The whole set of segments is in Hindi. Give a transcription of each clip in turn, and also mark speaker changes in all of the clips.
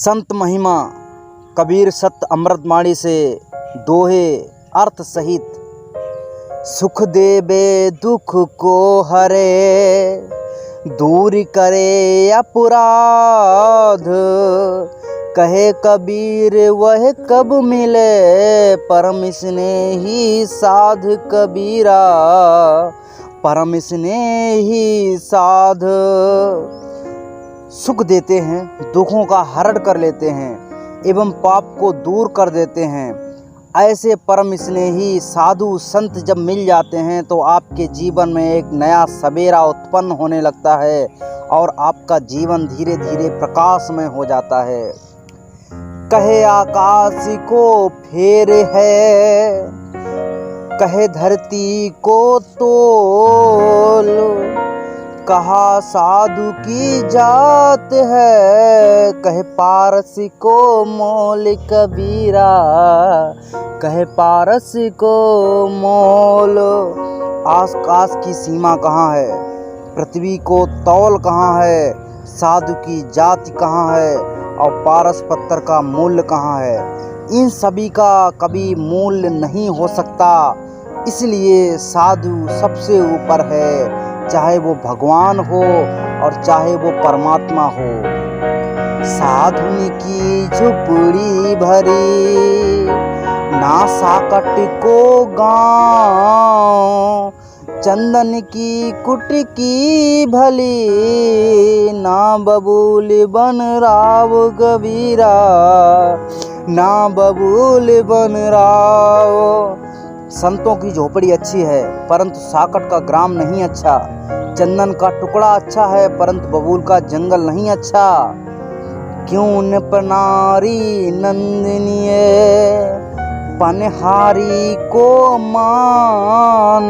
Speaker 1: संत महिमा कबीर सत्य अमृतवाणी से दोहे अर्थ सहित। सुख देवे दुख को हरे, दूर करे अपराध। कहे कबीर वह कब मिले, परम स्नेही साध कबीरा, परम स्नेही साध। सुख देते हैं, दुखों का हरण कर लेते हैं एवं पाप को दूर कर देते हैं। ऐसे परम स्नेही साधु संत जब मिल जाते हैं तो आपके जीवन में एक नया सवेरा उत्पन्न होने लगता है और आपका जीवन धीरे धीरे प्रकाशमय हो जाता है। कहे आकाश को फेर है, कहे धरती को तोल। कहा साधु की जात है, कहे पारस को मोल कबीरा, कहे पारस को मोल। आकाश की सीमा कहाँ है, पृथ्वी को तौल कहाँ है, साधु की जाति कहाँ है और पारस पत्थर का मूल्य कहाँ है। इन सभी का कभी मूल्य नहीं हो सकता, इसलिए साधु सबसे ऊपर है, चाहे वो भगवान हो और चाहे वो परमात्मा हो। साधुनी की झुपड़ी भरी, ना साकट को गाँव। चंदन की कुटकी भली, ना बबूल बन राव कबीरा, ना बबूल बन राव। संतों की झोपड़ी अच्छी है परंतु साकट का ग्राम नहीं अच्छा। चंदन का टुकड़ा अच्छा है परंतु बबूल का जंगल नहीं अच्छा। क्यों न पनारी नंदनीय, पनहारी को मान।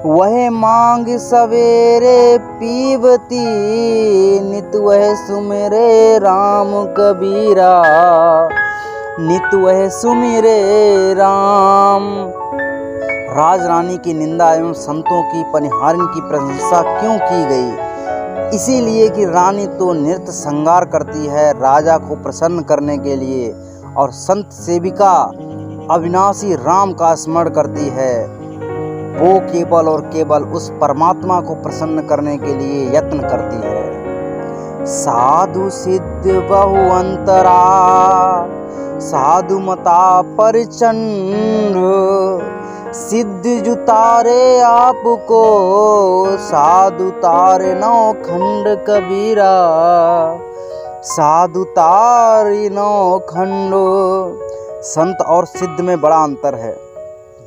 Speaker 1: वह मांग सवेरे पीवती, नित वह सुमिरे राम कबीरा, नित वह सुमिरे राम। राज रानी की निंदा एवं संतों की पनिहारिन की प्रशंसा क्यों की गई? इसीलिए कि रानी तो नृत्य श्रृंगार करती है राजा को प्रसन्न करने के लिए, और संत सेविका अविनाशी राम का स्मरण करती है। वो केवल और केवल उस परमात्मा को प्रसन्न करने के लिए यत्न करती है। साधु सिद्ध बहु अंतरा, साधु मता प्रचंड। सिद्ध जुतारे आपको, साधु तारे नौ खंड कबीरा, साधु तारे नौ खंड। संत और सिद्ध में बड़ा अंतर है,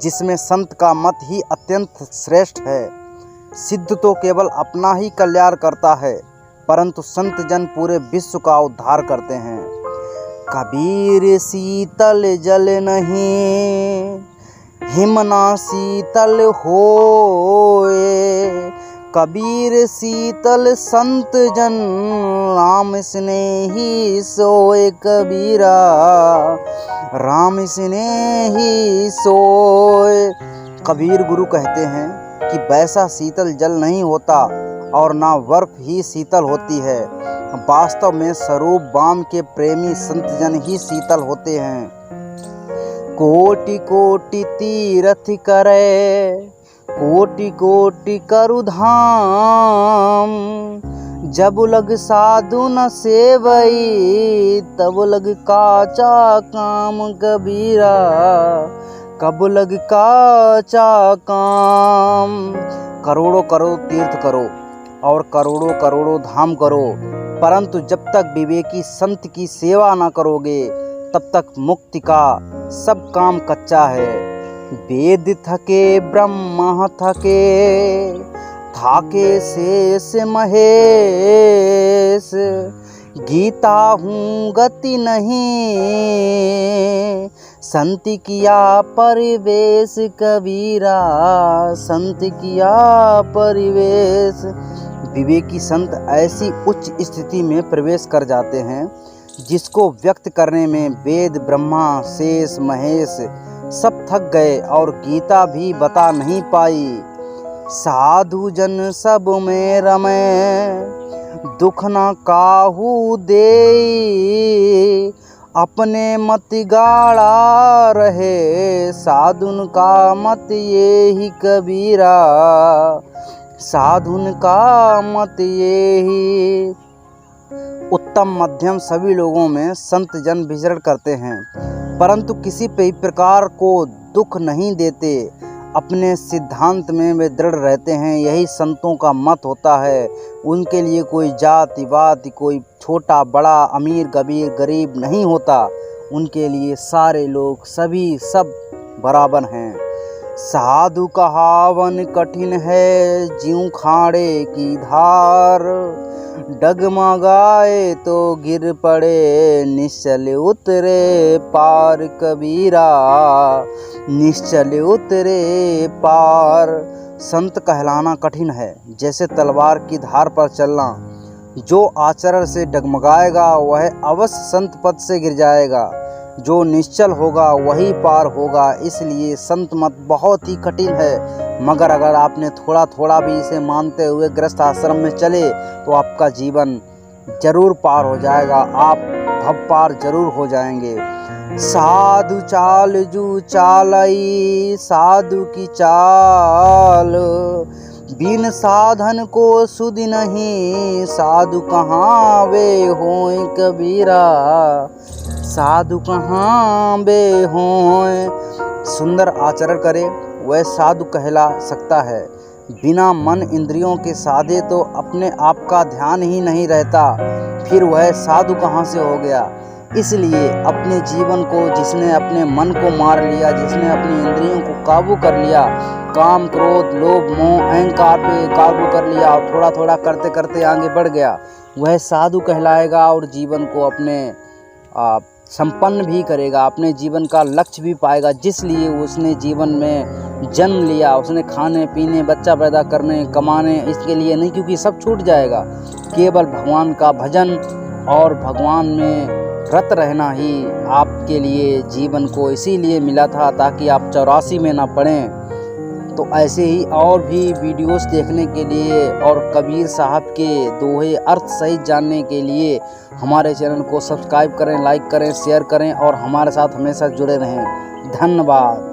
Speaker 1: जिसमें संत का मत ही अत्यंत श्रेष्ठ है। सिद्ध तो केवल अपना ही कल्याण करता है परंतु संत जन पूरे विश्व का उद्धार करते हैं। कबीर शीतल जल नहीं, हिमना शीतल होए। कबीर शीतल संत जन, राम स्नेही सोए कबीरा, राम स्नेही सोए। कबीर गुरु कहते हैं कि वैसा शीतल जल नहीं होता और ना बर्फ ही शीतल होती है। वास्तव में स्वरूप बाम के प्रेमी संत जन ही शीतल होते हैं। कोटि कोटि तीर्थ करे, कोटि कोटि करु धाम। जब लग साधु न सेवई, तब लग काचा काम कबीरा, कब लग काचा काम। करोड़ों करोड़ तीर्थ करो और करोड़ों करोड़ों धाम करो, परंतु जब तक विवेकी संत की सेवा ना करोगे तब तक मुक्ति का सब काम कच्चा है। वेद थके ब्रह्म थके, थाके शेष महेश। गीता हूँ गति नहीं, संत किया परिवेश कबीरा, संत किया परिवेश। विवेकी संत ऐसी उच्च स्थिति में प्रवेश कर जाते हैं जिसको व्यक्त करने में वेद ब्रह्मा शेष महेश सब थक गए और गीता भी बता नहीं पाई। साधु जन सब में रमे, दुख न काहू दे। अपने मत गाड़ा रहे, साधुन का मत ये ही कबीरा, साधुन का मत ये ही। उत्तम मध्यम सभी लोगों में संत जन विचरण करते हैं, परंतु किसी भी प्रकार को दुख नहीं देते। अपने सिद्धांत में वे दृढ़ रहते हैं, यही संतों का मत होता है। उनके लिए कोई जाति वाति, कोई छोटा बड़ा, अमीर गरीब नहीं होता। उनके लिए सारे लोग सभी सब बराबर हैं। साधु कहावन कठिन है, ज्यों खाड़े की धार, डगमगाए तो गिर पड़े, निश्चल उतरे पार कबीरा, निश्चल उतरे पार। संत कहलाना कठिन है, जैसे तलवार की धार पर चलना। जो आचरण से डगमगाएगा वह अवश्य संत पद से गिर जाएगा, जो निश्चल होगा वही पार होगा। इसलिए संत मत बहुत ही कठिन है, मगर अगर आपने थोड़ा थोड़ा भी इसे मानते हुए गृहस्थ आश्रम में चले तो आपका जीवन जरूर पार हो जाएगा, आप भव पार जरूर हो जाएंगे। साधु चाल जू चालई, साधु की चाल, बिन साधन को सुधि नहीं, साधु कहाँ वे होए कबीरा, साधु कहाँ बे होए। सुंदर आचरण करे वह साधु कहला सकता है। बिना मन इंद्रियों के साधे तो अपने आप का ध्यान ही नहीं रहता, फिर वह साधु कहाँ से हो गया। इसलिए अपने जीवन को जिसने अपने मन को मार लिया, जिसने अपनी इंद्रियों को काबू कर लिया, काम क्रोध लोभ मोह अहंकार पे काबू कर लिया और थोड़ा थोड़ा करते करते आगे बढ़ गया, वह साधु कहलाएगा और जीवन को अपने संपन्न भी करेगा, अपने जीवन का लक्ष्य भी पाएगा जिसलिए उसने जीवन में जन्म लिया। उसने खाने पीने बच्चा पैदा करने कमाने इसके लिए नहीं, क्योंकि सब छूट जाएगा। केवल भगवान का भजन और भगवान में रत रहना ही आपके लिए जीवन को इसीलिए मिला था ताकि आप 84 में ना पड़ें। तो ऐसे ही और भी वीडियोस देखने के लिए और कबीर साहब के दोहे अर्थ सहित जानने के लिए हमारे चैनल को सब्सक्राइब करें, लाइक करें, शेयर करें और हमारे साथ हमेशा जुड़े रहें। धन्यवाद।